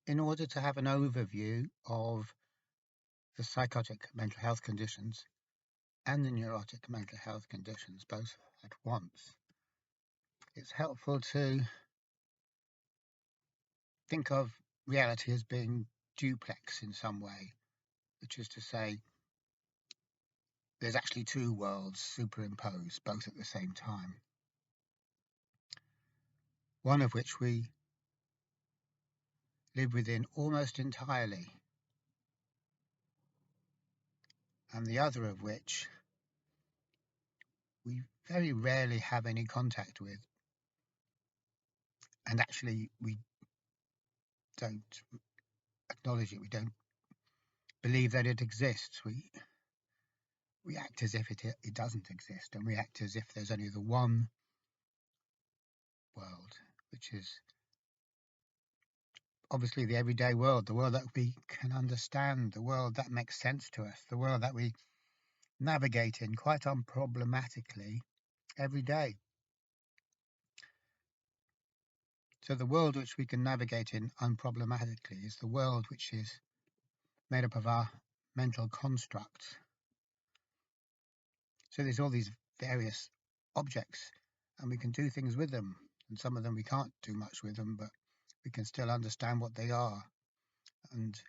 in order to have an overview of the psychotic mental health conditions and the neurotic mental health conditions both at once, it's helpful to think of reality as being duplex in some way, which is to say, there's actually two worlds superimposed both at the same time, one of which we live within almost entirely, and the other of which we very rarely have any contact with, and actually we don't acknowledge it, we don't believe that it exists. We act as if it doesn't exist, and we act as if there's only the one world, which is obviously the everyday world, the world that we can understand, the world that makes sense to us, the world that we navigate in quite unproblematically every day. So the world which we can navigate in unproblematically is the world which is made up of our mental constructs. So there's all these various objects, and we can do things with them, and some of them we can't do much with them, but we can still understand what they are. And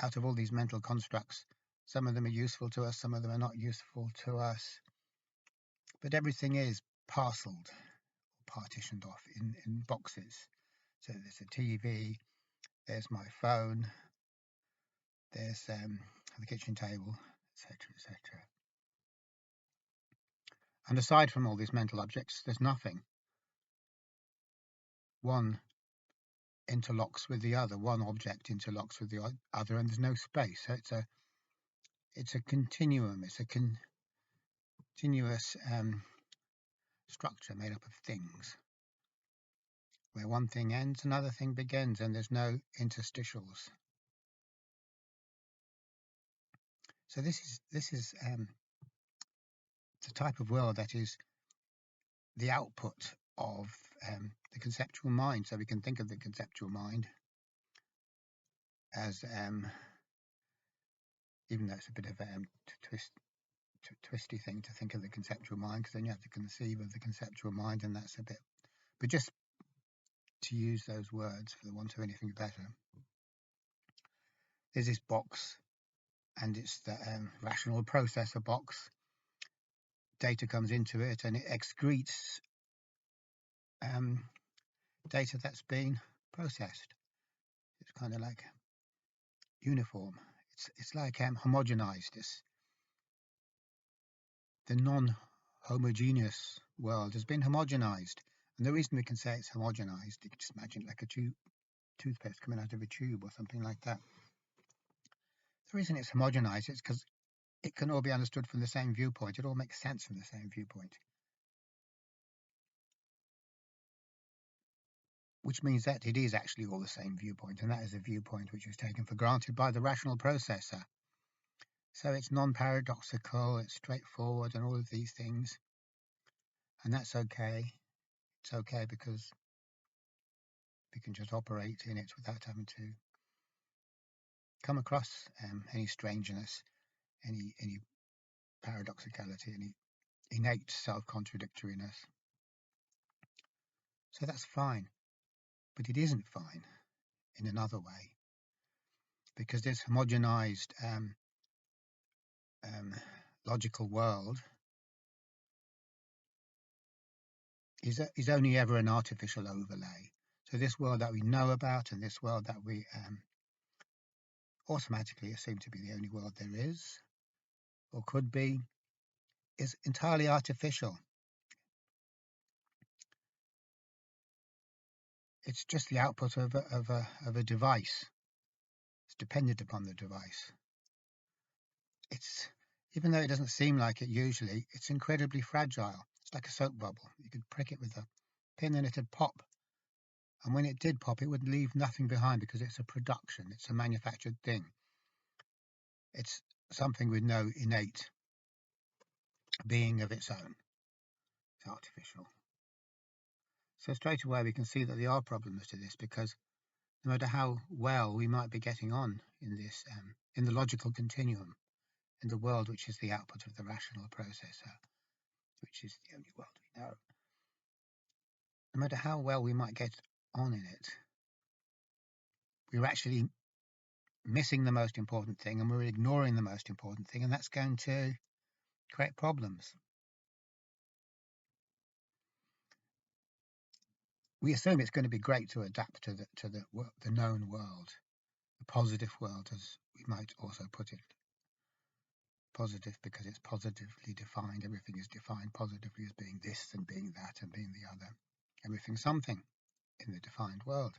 out of all these mental constructs, some of them are useful to us, some of them are not useful to us, but everything is parceled or partitioned off in boxes. So there's a TV, there's my phone, there's the kitchen table, etc., etc. And aside from all these mental objects, there's nothing. One interlocks with the other, one object interlocks with the other, and there's no space. So it's a continuum, it's a continuous structure made up of things. Where one thing ends, another thing begins, and there's no interstitials. So this is the type of world that is the output of the conceptual mind. So we can think of the conceptual mind as, even though it's a bit of a twisty thing to think of the conceptual mind, because then you have to conceive of the conceptual mind, and that's a bit. But just to use those words for the want of anything better, there's this box, and it's the rational processor box. Data comes into it, and it excretes data that's been processed. It's kind of like uniform. It's like homogenized. The non-homogeneous world has been homogenized, and the reason we can say it's homogenized, you can just imagine like a toothpaste coming out of a tube or something like that. The reason it's homogenized is because it can all be understood from the same viewpoint. It all makes sense from the same viewpoint. Which means that it is actually all the same viewpoint, and that is a viewpoint which is taken for granted by the rational processor. So it's non-paradoxical, it's straightforward, and all of these things. And that's okay. It's okay because we can just operate in it without having to come across any strangeness, any paradoxicality, any innate self-contradictoriness. So that's fine. But it isn't fine in another way, because this homogenized logical world is only ever an artificial overlay. So this world that we know about, and this world that we automatically assume to be the only world there is, or could be, is entirely artificial. It's just the output of a device. It's dependent upon the device. It's, even though it doesn't seem like it usually, it's incredibly fragile. It's like a soap bubble. You could prick it with a pin and it'd pop. And when it did pop, it would leave nothing behind because it's a production. It's a manufactured thing. It's something with no innate being of its own. It's artificial. So straight away we can see that there are problems to this, because no matter how well we might be getting on in this, in the logical continuum, in the world which is the output of the rational processor, which is the only world we know, no matter how well we might get on in it, we're actually missing the most important thing, and we're ignoring the most important thing, and that's going to create problems. We assume it's going to be great to adapt to the known world, the positive world, as we might also put it. Positive because it's positively defined. Everything is defined positively as being this and being that and being the other. Everything's something in the defined world,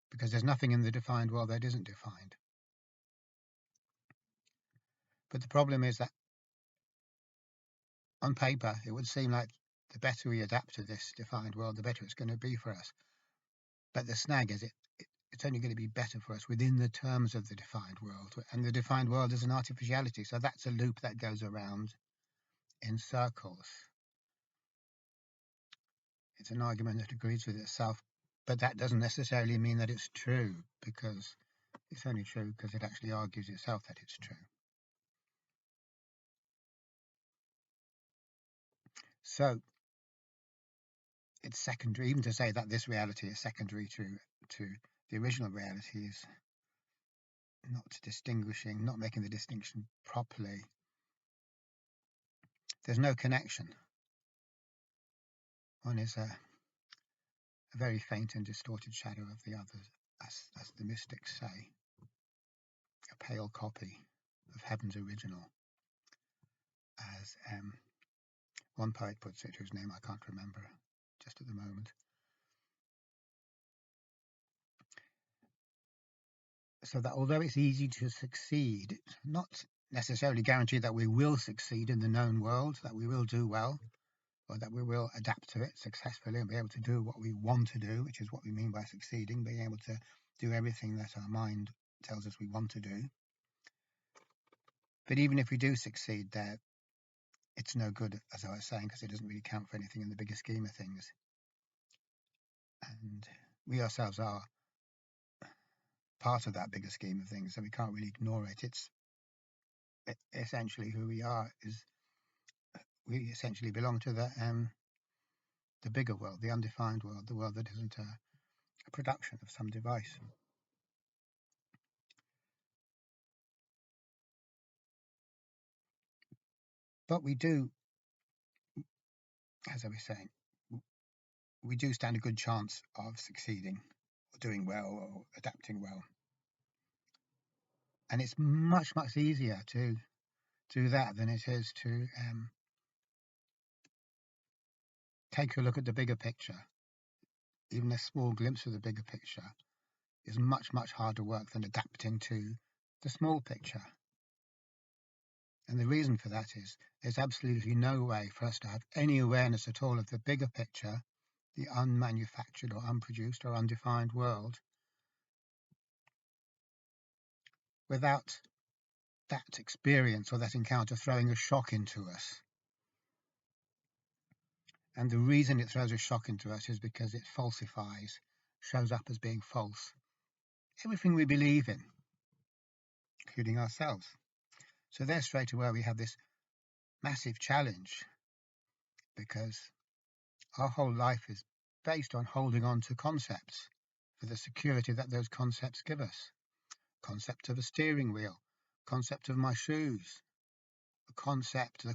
because there's nothing in the defined world that isn't defined. But the problem is that on paper, it would seem like the better we adapt to this defined world, the better it's going to be for us. But the snag is it's only going to be better for us within the terms of the defined world. And the defined world is an artificiality. So that's a loop that goes around in circles. It's an argument that agrees with itself, but that doesn't necessarily mean that it's true, because it's only true because it actually argues itself that it's true. So it's secondary, even to say that this reality is secondary to the original reality is not making the distinction properly. There's no connection. One is a very faint and distorted shadow of the other, as the mystics say, a pale copy of heaven's original, as one poet puts it, whose name I can't remember just at the moment. So that although it's easy to succeed, it's not necessarily guaranteed that we will succeed in the known world, that we will do well, or that we will adapt to it successfully and be able to do what we want to do, which is what we mean by succeeding, being able to do everything that our mind tells us we want to do. But even if we do succeed there, it's no good, as I was saying, because it doesn't really count for anything in the bigger scheme of things. And we ourselves are part of that bigger scheme of things, so we can't really ignore it. It's essentially who we are. We essentially belong to the bigger world, the undefined world, the world that isn't a production of some device. But we do, as I was saying, we do stand a good chance of succeeding or doing well or adapting well. And it's much, much easier to do that than it is to take a look at the bigger picture. Even a small glimpse of the bigger picture is much, much harder work than adapting to the small picture. And the reason for that is there's absolutely no way for us to have any awareness at all of the bigger picture, the unmanufactured or unproduced or undefined world, without that experience or that encounter throwing a shock into us. And the reason it throws a shock into us is because it falsifies, shows up as being false, everything we believe in, including ourselves. So there straight away we have this massive challenge, because our whole life is based on holding on to concepts for the security that those concepts give us. Concept of a steering wheel, concept of my shoes, the concept of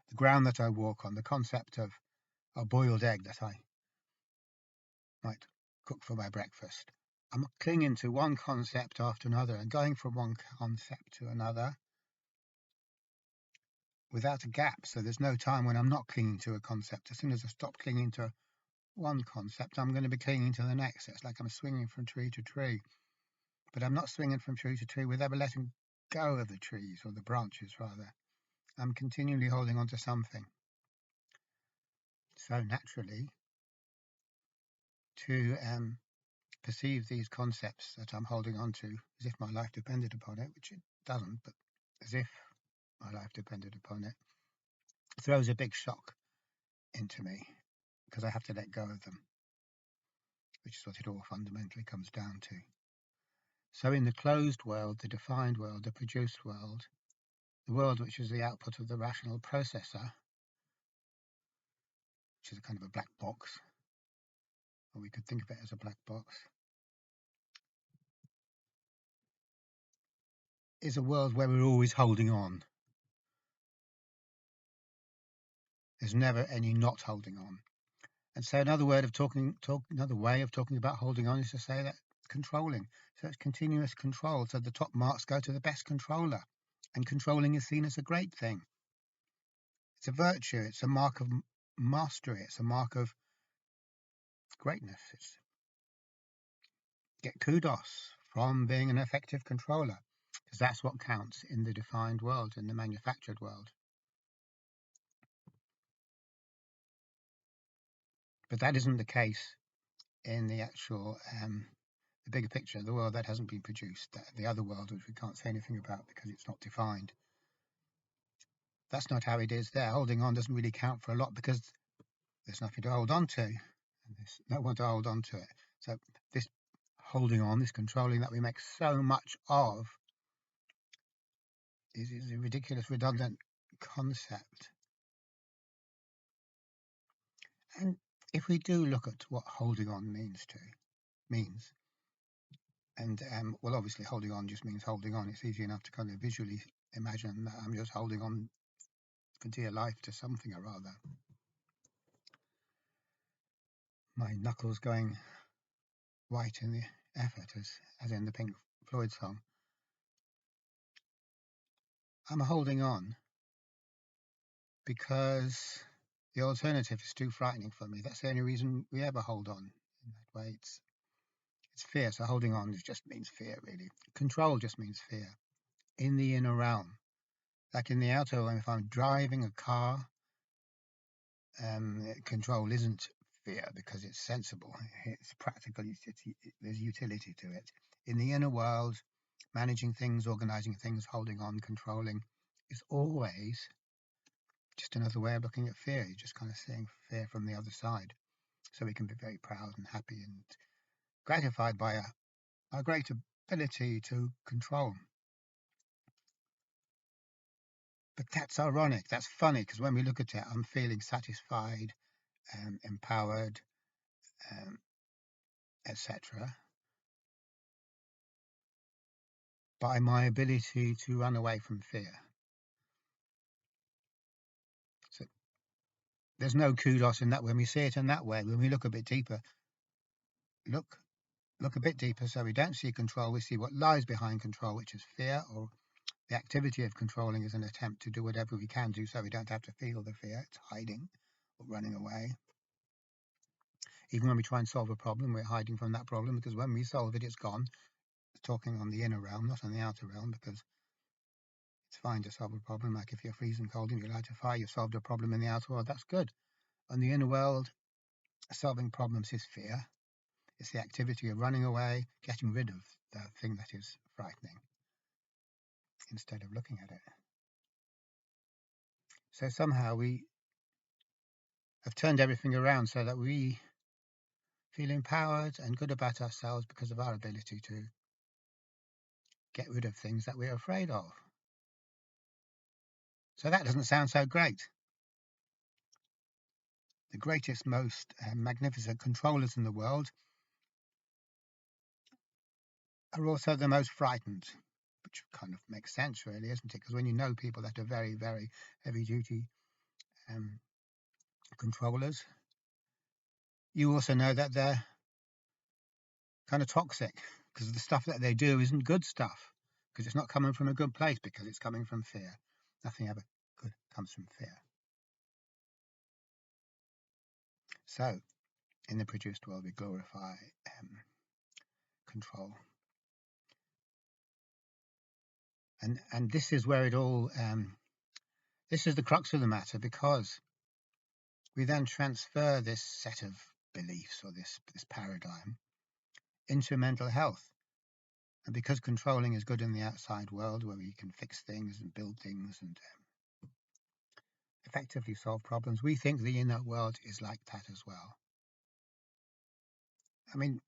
the ground that I walk on, the concept of a boiled egg that I might cook for my breakfast. I'm clinging to one concept after another and going from one concept to another without a gap. So there's no time when I'm not clinging to a concept. As soon as I stop clinging to one concept, I'm going to be clinging to the next. It's like I'm swinging from tree to tree. But I'm not swinging from tree to tree with ever letting go of the trees, or the branches rather. I'm continually holding on to something. So naturally, to perceive these concepts that I'm holding on to as if my life depended upon it, which it doesn't, but as if my life depended upon it, throws a big shock into me, because I have to let go of them, which is what it all fundamentally comes down to. So in the closed world, the defined world, the produced world, the world which is the output of the rational processor, which is a kind of a black box, or we could think of it as a black box, is a world where we're always holding on. There's never any not holding on. And so another way of talking about holding on is to say that controlling. So it's continuous control. So the top marks go to the best controller. And controlling is seen as a great thing. It's a virtue. It's a mark of mastery. It's a mark of greatness. It's get kudos from being an effective controller, because that's what counts in the defined world, in the manufactured world. But that isn't the case in the actual the bigger picture, the world that hasn't been produced, the other world which we can't say anything about because it's not defined. That's not how it is there. Holding on doesn't really count for a lot because there's nothing to hold on to, and there's no one to hold on to it. So this holding on, this controlling that we make so much of, is a ridiculous, redundant concept. And if we do look at what holding on means, and well, obviously holding on just means holding on. It's easy enough to kind of visually imagine that I'm just holding on for dear life to something or other. My knuckles going white in the effort, as in the Pink Floyd song. I'm holding on because the alternative is too frightening for me. That's the only reason we ever hold on in that way. It's fear. So holding on just means fear, really. Control just means fear in the inner realm. Like in the outer realm, if I'm driving a car, control isn't fear because it's sensible. It's practical. There's utility to it. In the inner world, managing things, organizing things, holding on, controlling is always just another way of looking at fear. You're just kind of seeing fear from the other side. So we can be very proud and happy and gratified by our great ability to control. But that's ironic. That's funny because when we look at it, I'm feeling satisfied, empowered, etc. by my ability to run away from fear. So there's no kudos in that when we see it in that way. When we look a bit deeper, look a bit deeper so we don't see control, we see what lies behind control, which is fear, or the activity of controlling is an attempt to do whatever we can do so we don't have to feel the fear. It's hiding or running away. Even when we try and solve a problem, we're hiding from that problem because when we solve it, it's gone. It's talking on the inner realm, not on the outer realm, because it's fine to solve a problem. Like if you're freezing cold and you light a fire, you've solved a problem in the outer world. That's good. On the inner world, solving problems is fear. It's the activity of running away, getting rid of the thing that is frightening instead of looking at it. So somehow we have turned everything around so that we feel empowered and good about ourselves because of our ability to get rid of things that we're afraid of. So that doesn't sound so great. The greatest, most magnificent controllers in the world are also the most frightened, which kind of makes sense, really, isn't it? Because when you know people that are very, very heavy-duty controllers, you also know that they're kind of toxic because the stuff that they do isn't good stuff, because it's not coming from a good place, because it's coming from fear. Nothing ever good comes from fear. So, in the produced world, we glorify control. And this is where it all, this is the crux of the matter, because we then transfer this set of beliefs or this paradigm into mental health. And because controlling is good in the outside world where we can fix things and build things and effectively solve problems, we think the inner world is like that as well. I mean,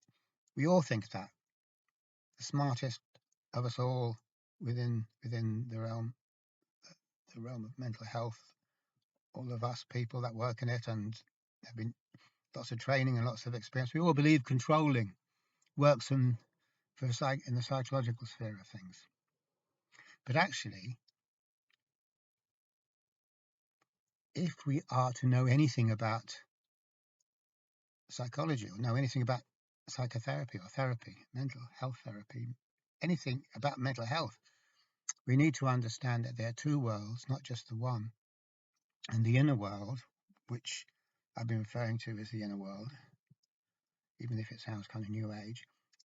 we all think that. The smartest of us all within the realm of mental health, all of us people that work in it and have been lots of training and lots of experience, we all believe controlling works in the psychological sphere of things. But actually, if we are to know anything about psychology or know anything about psychotherapy or therapy, mental health therapy, anything about mental health, we need to understand that there are two worlds, not just the one. And the inner world, which I've been referring to as the inner world, even if it sounds kind of new age,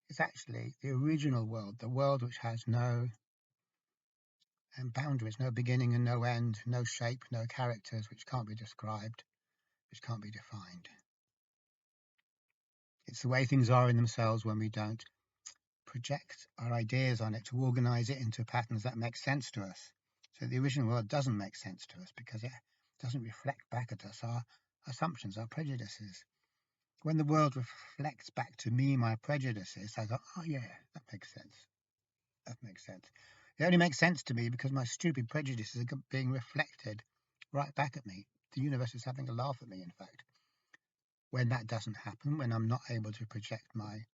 is actually the original world, the world which has no boundaries, no beginning and no end, no shape, no characters, which can't be described, which can't be defined. It's the way things are in themselves when we don't project our ideas on it to organize it into patterns that make sense to us. So the original world doesn't make sense to us because it doesn't reflect back at us our assumptions, our prejudices. When the world reflects back to me my prejudices, I go, oh yeah, that makes sense. That makes sense. It only makes sense to me because my stupid prejudices are being reflected right back at me. The universe is having a laugh at me, in fact. When that doesn't happen, when I'm not able to project my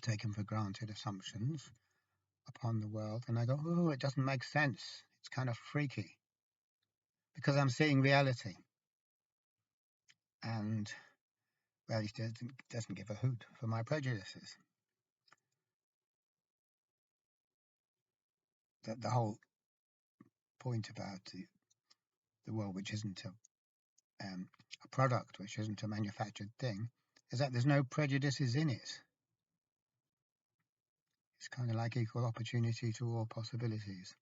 taken for granted assumptions upon the world, and I go, oh, it doesn't make sense. It's kind of freaky because I'm seeing reality. And reality doesn't give a hoot for my prejudices. The whole point about the world, which isn't a product, which isn't a manufactured thing, is that there's no prejudices in it. It's kind of like equal opportunity to all possibilities.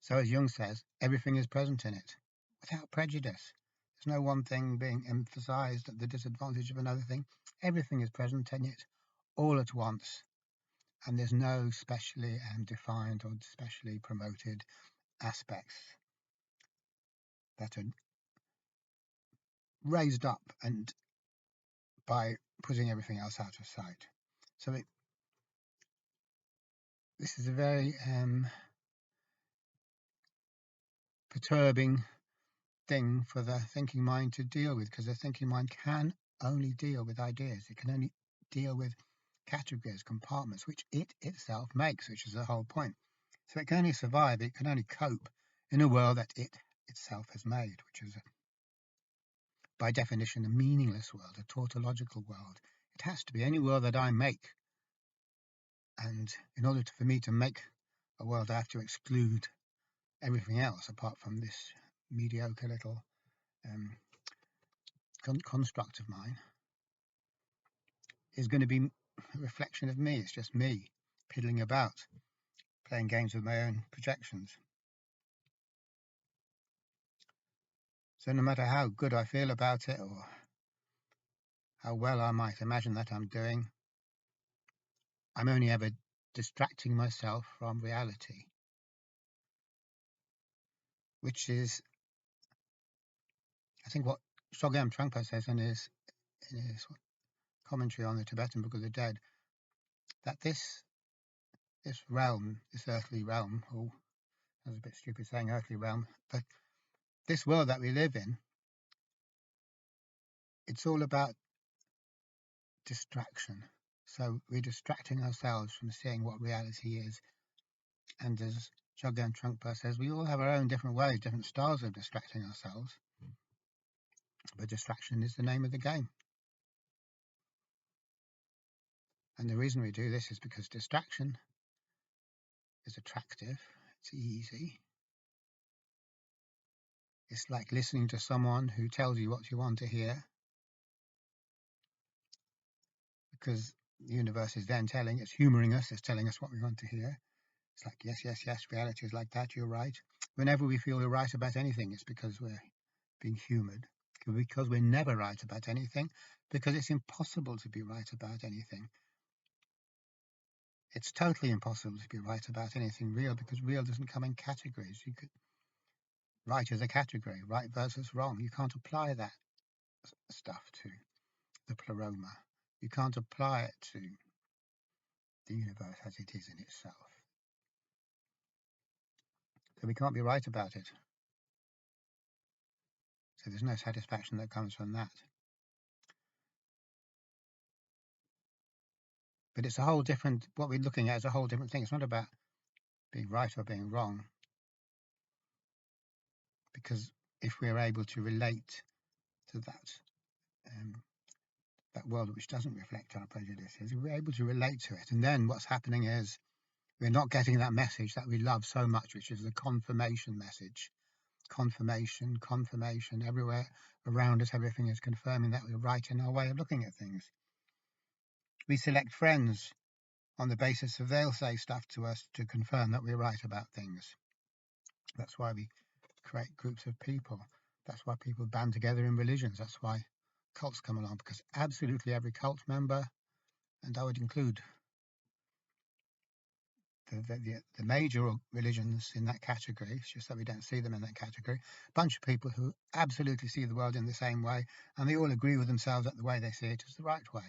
So as Jung says, everything is present in it, without prejudice. There's no one thing being emphasized at the disadvantage of another thing. Everything is present in it all at once, and there's no specially defined or specially promoted aspects that are raised up and by putting everything else out of sight. So this is a very perturbing thing for the thinking mind to deal with, because the thinking mind can only deal with ideas. It can only deal with categories, compartments, which it itself makes, which is the whole point. So it can only survive, it can only cope in a world that it itself has made, which is by definition a meaningless world, a tautological world. It has to be any world that I make. And in order for me to make a world, I have to exclude everything else apart from this mediocre little construct of mine. Is going to be a reflection of me. It's just me piddling about, playing games with my own projections. So no matter how good I feel about it or how well I might imagine that I'm doing, I'm only ever distracting myself from reality, which is, I think, what Chogyam Trungpa says in his commentary on the Tibetan Book of the Dead, that this realm, this earthly realm, oh, that was a bit stupid saying earthly realm, but this world that we live in, it's all about distraction. So we're distracting ourselves from seeing what reality is. And as Chogyam Trungpa says, we all have our own different ways, different styles of distracting ourselves. But distraction is the name of the game. And the reason we do this is because distraction is attractive, it's easy. It's like listening to someone who tells you what you want to hear, because the universe is then it's humoring us, it's telling us what we want to hear. It's like, yes, yes, yes, reality is like that, you're right. Whenever we feel we're right about anything, it's because we're being humoured, because we're never right about anything, because it's impossible to be right about anything. It's totally impossible to be right about anything real, because real doesn't come in categories. right is a category, right versus wrong. You can't apply that stuff to the pleroma. You can't apply it to the universe as it is in itself. So we can't be right about it. So there's no satisfaction that comes from that. But it's a whole different, what we're looking at is a whole different thing. It's not about being right or being wrong. Because if we're able to relate to that world which doesn't reflect our prejudices, if we're able to relate to it, and then what's happening is we're not getting that message that we love so much, which is the confirmation message. Confirmation, confirmation, everywhere around us, everything is confirming that we're right in our way of looking at things. We select friends on the basis of they'll say stuff to us to confirm that we're right about things. That's why we create groups of people. That's why people band together in religions. That's why cults come along, because absolutely every cult member, and I would include the major religions in that category, it's just that we don't see them in that category, a bunch of people who absolutely see the world in the same way, and they all agree with themselves that the way they see it is the right way.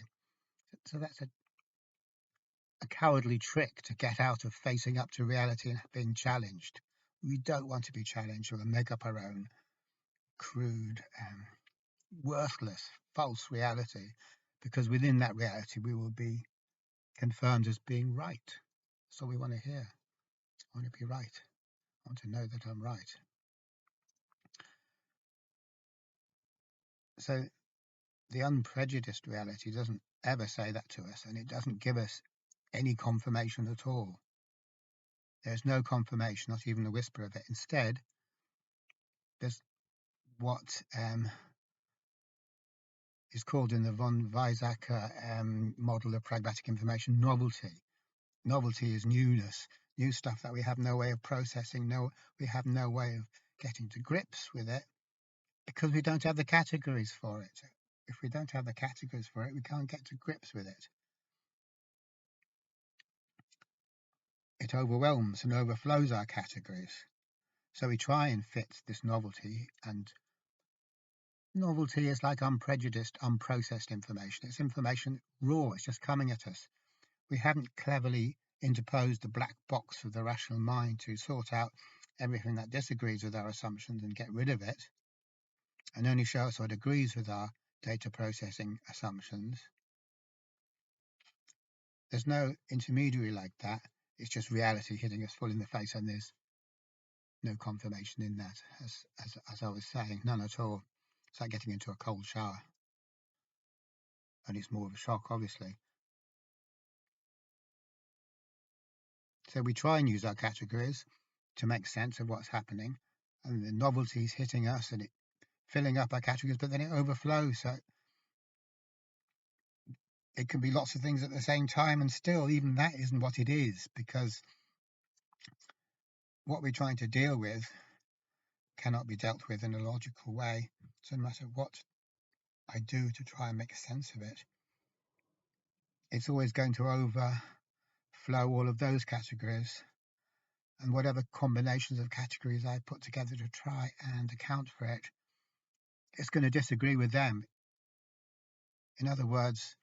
So that's a cowardly trick to get out of facing up to reality and being challenged. We don't want to be challenged. We'll make up our own crude, worthless, false reality, because within that reality we will be confirmed as being right. That's all we want to hear. I want to be right. I want to know that I'm right. So the unprejudiced reality doesn't ever say that to us, and it doesn't give us any confirmation at all. There's no confirmation, not even a whisper of it. Instead, there's what is called in the von Weizsäcker model of pragmatic information novelty. Novelty is newness, new stuff that we have no way of processing, we have no way of getting to grips with it, because we don't have the categories for it. If we don't have the categories for it, we can't get to grips with it. It overwhelms and overflows our categories. So we try and fit this novelty, and novelty is like unprejudiced, unprocessed information. It's information raw, it's just coming at us. We haven't cleverly interposed the black box of the rational mind to sort out everything that disagrees with our assumptions and get rid of it, and only show us what agrees with our data processing assumptions. There's no intermediary like that. It's just reality hitting us full in the face, and there's no confirmation in that, as I was saying, none at all. It's like getting into a cold shower, and it's more of a shock, obviously. So we try and use our categories to make sense of what's happening, and the novelty is hitting us and it filling up our categories, but then it overflows. So it can be lots of things at the same time, and still even that isn't what it is, because what we're trying to deal with cannot be dealt with in a logical way. So no matter what I do to try and make sense of it, it's always going to overflow all of those categories, and whatever combinations of categories I put together to try and account for it, it's going to disagree with them. In other words,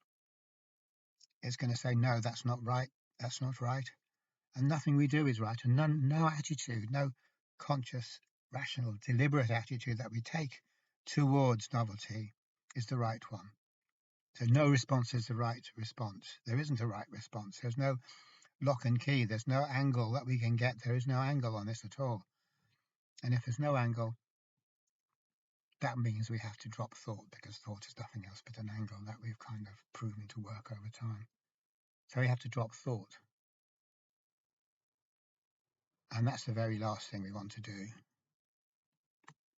it's going to say, no, that's not right, that's not right. And nothing we do is right, and no attitude, no conscious, rational, deliberate attitude that we take towards novelty is the right one. So no response is the right response. There isn't a right response. There's no lock and key. There's no angle that we can get. There is no angle on this at all. And if there's no angle, that means we have to drop thought, because thought is nothing else but an angle that we've kind of proven to work over time. So we have to drop thought. And that's the very last thing we want to do.